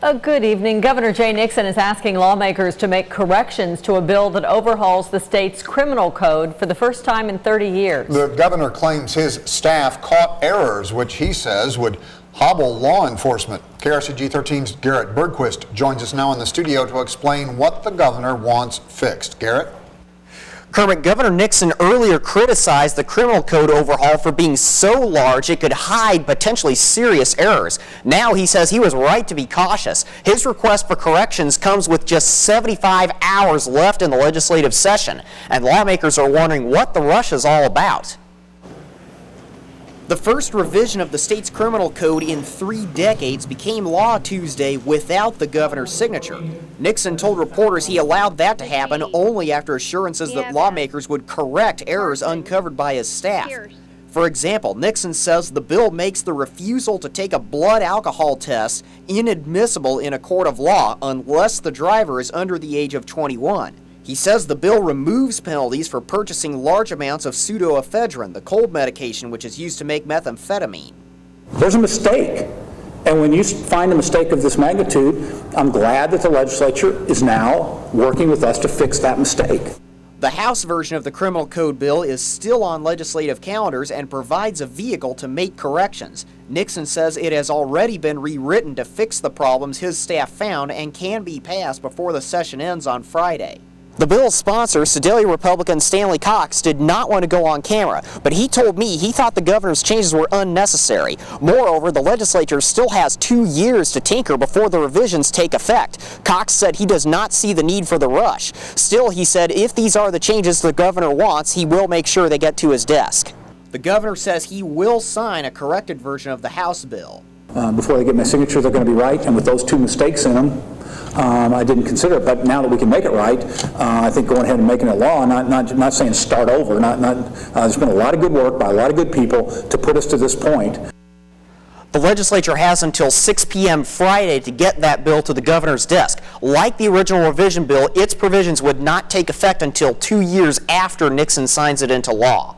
Good evening. Governor Jay Nixon is asking lawmakers to make corrections to a bill that overhauls the state's criminal code for the first time in 30 years. The governor claims his staff caught errors which he says would hobble law enforcement. KRCG 13's Garrett Bergquist joins us now in the studio to explain what the governor wants fixed. Garrett? Kermit, Governor Nixon earlier criticized the criminal code overhaul for being so large it could hide potentially serious errors. Now he says he was right to be cautious. His request for corrections comes with just 75 hours left in the legislative session, and lawmakers are wondering what the rush is all about. The first revision of the state's criminal code in 3 decades became law Tuesday without the governor's signature. Nixon told reporters he allowed that to happen only after assurances that lawmakers would correct errors uncovered by his staff. For example, Nixon says the bill makes the refusal to take a blood alcohol test inadmissible in a court of law unless the driver is under the age of 21. He says the bill removes penalties for purchasing large amounts of pseudoephedrine, the cold medication which is used to make methamphetamine. There's a mistake. And when you find a mistake of this magnitude, I'm glad that the legislature is now working with us to fix that mistake. The House version of the criminal code bill is still on legislative calendars and provides a vehicle to make corrections. Nixon says it has already been rewritten to fix the problems his staff found and can be passed before the session ends on Friday. The bill's sponsor, Sedalia Republican Stanley Cox, did not want to go on camera, but he told me he thought the governor's changes were unnecessary. Moreover, the legislature still has 2 years to tinker before the revisions take effect. Cox said he does not see the need for the rush. Still, he said if these are the changes the governor wants, he will make sure they get to his desk. The governor says he will sign a corrected version of the House bill. Before they get my signature, they're going to be right, and with those 2 mistakes in them, I didn't consider it, but now that we can make it right, I think going ahead and making it law, not saying start over, there's been a lot of good work by a lot of good people to put us to this point. The legislature has until 6 p.m. Friday to get that bill to the governor's desk. Like the original revision bill, its provisions would not take effect until 2 years after Nixon signs it into law.